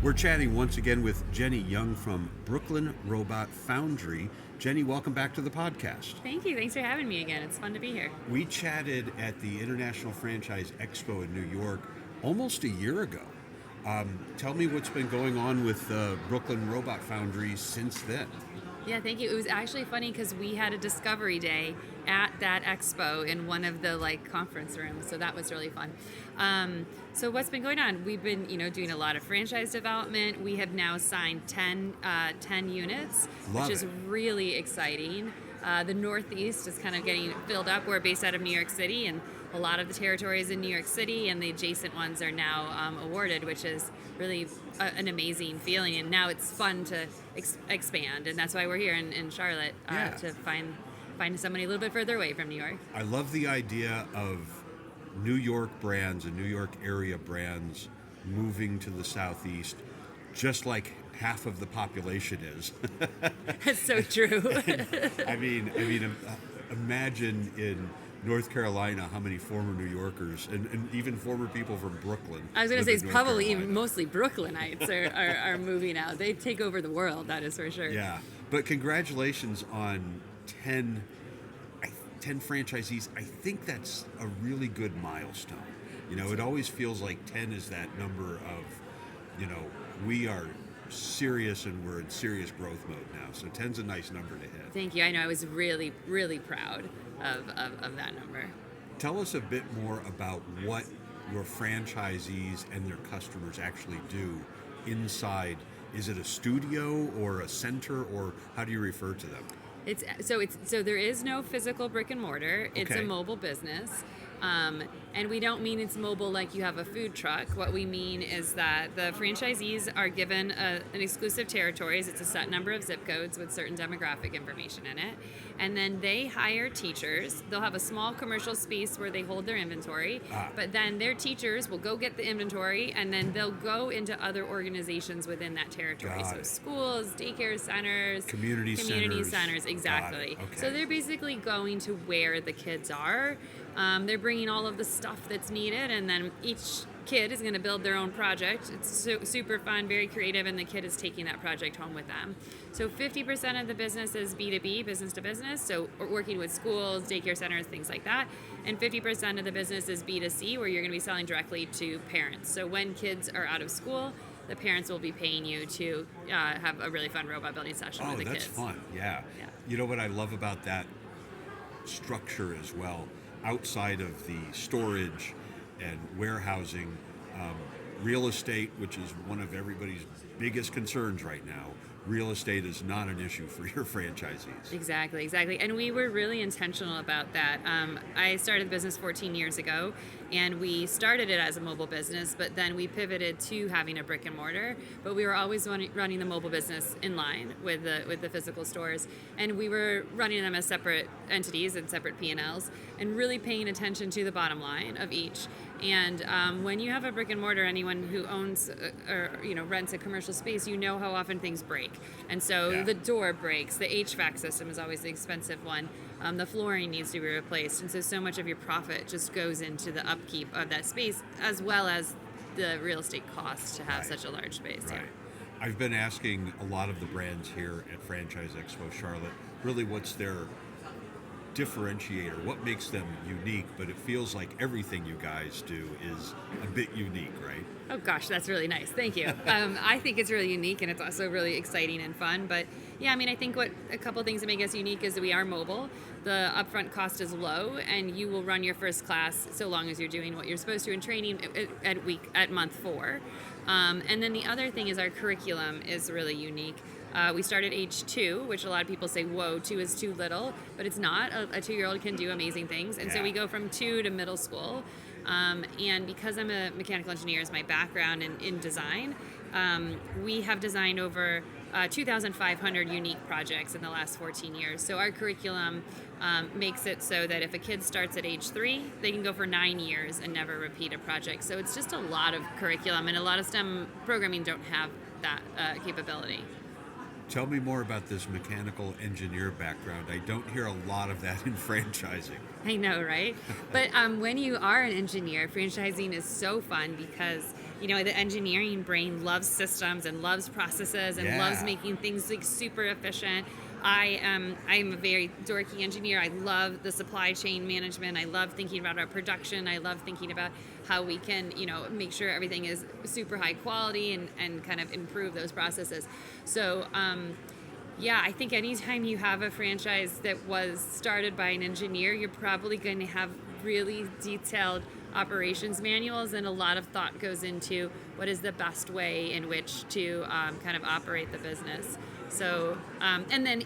We're chatting once again with Jenny Young from Brooklyn Robot Foundry. Jenny, welcome back to the podcast. Thank you. Thanks for having me again. It's fun to be here. We chatted at the International Franchise Expo in New York almost a year ago. Tell me what's been going on with Brooklyn Robot Foundry since then. Yeah, thank you. It was actually funny because we had a discovery day at that expo in one of the conference rooms, so that was really fun. So what's been going on? We've been doing a lot of franchise development. We have now signed 10 units, Love which is it. really exciting. The Northeast is kind of getting filled up. We're based out of New York City, and a lot of the territories in New York City and the adjacent ones are now awarded, which is really an amazing feeling. And now it's fun to expand, and that's why we're here in Charlotte to find somebody a little bit further away from New York. I love the idea of New York brands and New York area brands moving to the Southeast, just like half of the population is. That's so true. I mean, imagine in North Carolina how many former New Yorkers and even former people from Brooklyn. I was going to live say in it's North probably Carolina. even mostly Brooklynites are moving out. They take over the world, that is for sure. Yeah, but congratulations on 10 franchisees. I think that's a really good milestone. It always feels like 10 is that number of, we are serious and we're in serious growth mode now. So 10's a nice number to hit. Thank you. I know I was really, really proud of that number. Tell us a bit more about what your franchisees and their customers actually do inside. Is it a studio or a center, or how do you refer to them? So there is no physical brick and mortar. It's Okay. a mobile business. And we don't mean it's mobile like you have a food truck. What we mean is that the franchisees are given an exclusive territories. It's a set number of zip codes with certain demographic information in it. And then they hire teachers. They'll have a small commercial space where they hold their inventory. But then their teachers will go get the inventory, and then they'll go into other organizations within that territory. Got So it. schools, daycare centers, Community centers. exactly. Got it. Okay. So they're basically going to where the kids are. They're bringing all of the stuff that's needed, and then each kid is going to build their own project. It's super fun, very creative, and the kid is taking that project home with them. So 50% of the business is B2B, business to business, so we're working with schools, daycare centers, things like that. And 50% of the business is B2C, where you're going to be selling directly to parents. So when kids are out of school, the parents will be paying you to have a really fun robot building session with the kids. Oh, that's fun. Yeah. You know what I love about that structure as well, outside of the storage and warehousing, real estate, which is one of everybody's biggest concerns right now. Real estate is not an issue for your franchisees. Exactly. And we were really intentional about that. I started the business 14 years ago, and we started it as a mobile business, but then we pivoted to having a brick and mortar. But we were always running the mobile business in line with the physical stores, and we were running them as separate entities and separate P&Ls, and really paying attention to the bottom line of each. And when you have a brick and mortar, anyone who owns or rents a commercial space, you know how often things break. And so the door breaks, the HVAC system is always the expensive one, the flooring needs to be replaced, and so much of your profit just goes into the upkeep of that space, as well as the real estate cost to have such a large space. Right. I've been asking a lot of the brands here at Franchise Expo Charlotte, really what's their differentiator, what makes them unique, but it feels like everything you guys do is a bit unique, right? Oh gosh, that's really nice. Thank you. I think it's really unique, and it's also really exciting and fun. But yeah, I think what a couple things that make us unique is that we are mobile. The upfront cost is low, and you will run your first class so long as you're doing what you're supposed to in training at month 4. And then the other thing is our curriculum is really unique. We start at age 2, which a lot of people say, whoa, 2 is too little, but it's not. A 2-year-old can do amazing things. And so we go from 2 to middle school. And because I'm a mechanical engineer is my background in design, we have designed over 2,500 unique projects in the last 14 years. So our curriculum makes it so that if a kid starts at age 3, they can go for 9 years and never repeat a project. So it's just a lot of curriculum, and a lot of STEM programming don't have that capability. Tell me more about this mechanical engineer background. I don't hear a lot of that in franchising. I know, right? But when you are an engineer, franchising is so fun because the engineering brain loves systems and loves processes and loves Yeah. making things like super efficient. I'm a very dorky engineer. I love the supply chain management. I love thinking about our production. I love thinking about how we can, make sure everything is super high quality and kind of improve those processes. So, yeah, I think anytime you have a franchise that was started by an engineer, you're probably going to have really detailed operations manuals, and a lot of thought goes into what is the best way in which to kind of operate the business. So, and then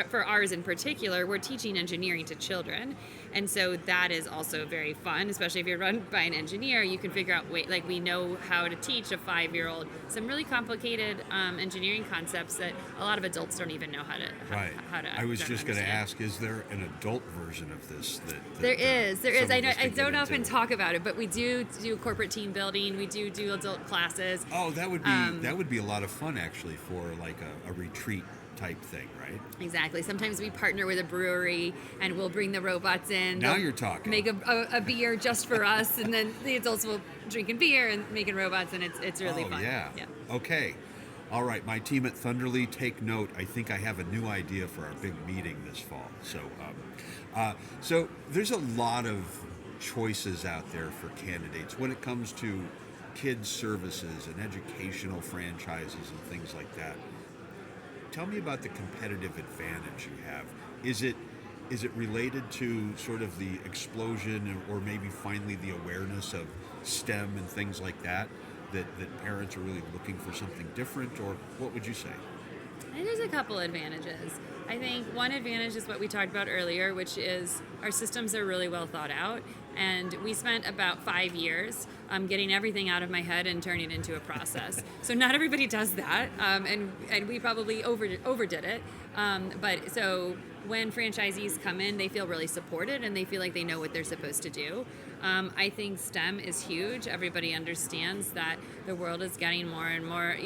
for ours in particular, we're teaching engineering to children. And so that is also very fun, especially if you're run by an engineer. You can figure out, like we know how to teach a 5-year-old some really complicated engineering concepts that a lot of adults don't even know how to. Right. How to I was just going to understand. ask, is there an adult version of this There is. some I of know. us I can get don't often into? talk about it, but we do corporate team building. We do adult classes. Oh, that would be a lot of fun actually for like a retreat type thing, right? Exactly. Sometimes we partner with a brewery, and we'll bring the robots in. Now They'll you're talking. Make a beer just for us, and then the adults will drinking beer and making robots, and it's really Oh, fun. yeah. Yeah. Okay. All right, my team at Thunderly, take note. I think I have a new idea for our big meeting this fall. So there's a lot of choices out there for candidates when it comes to kids services and educational franchises and things like that. Tell me about the competitive advantage you have. Is it related to sort of the explosion or maybe finally the awareness of STEM and things like that parents are really looking for something different, or what would you say? I think there's a couple advantages. I think one advantage is what we talked about earlier, which is our systems are really well thought out. And we spent about 5 years getting everything out of my head and turning it into a process. So not everybody does that, and we probably overdid it. But so when franchisees come in, they feel really supported and they feel like they know what they're supposed to do. I think STEM is huge. Everybody understands that the world is getting more and more,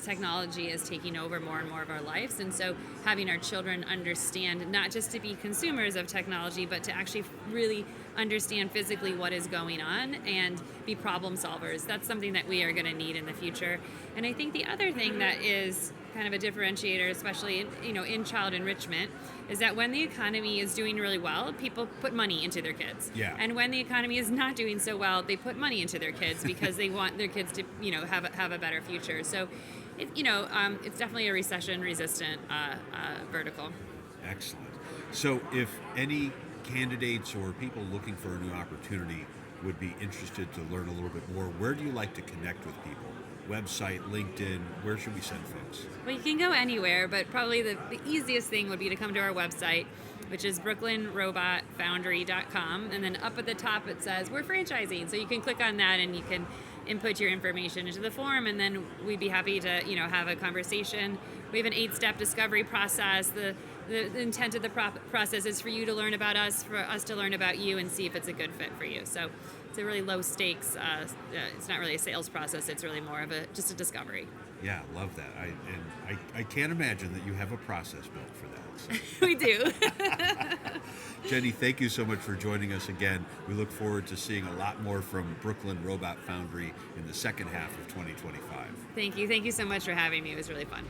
technology is taking over more and more of our lives. And so having our children understand not just to be consumers of technology, but to actually really understand physically what is going on and be problem solvers. That's something that we are going to need in the future. And I think the other thing that is kind of a differentiator, especially in child enrichment, is that when the economy is doing really well, people put money into their kids. Yeah. And when the economy is not doing so well, they put money into their kids because they want their kids to have a better future. So, it's definitely a recession-resistant vertical. Excellent. So if any candidates or people looking for a new opportunity would be interested to learn a little bit more, where do you like to connect with people? Website, LinkedIn, where should we send folks? Well, you can go anywhere, but probably the easiest thing would be to come to our website, which is brooklynrobotfoundry.com. And then up at the top it says, we're franchising. So you can click on that and you can input your information into the form, and then we'd be happy to have a conversation. We have an 8-step discovery process. The intent of the process is for you to learn about us, for us to learn about you, and see if it's a good fit for you. So it's a really low stakes. It's not really a sales process. It's really more of just a discovery. Yeah, love that. I can't imagine that you have a process built for that. So. We do. Jenny, thank you so much for joining us again. We look forward to seeing a lot more from Brooklyn Robot Foundry in the second half of 2025. Thank you. Thank you so much for having me. It was really fun.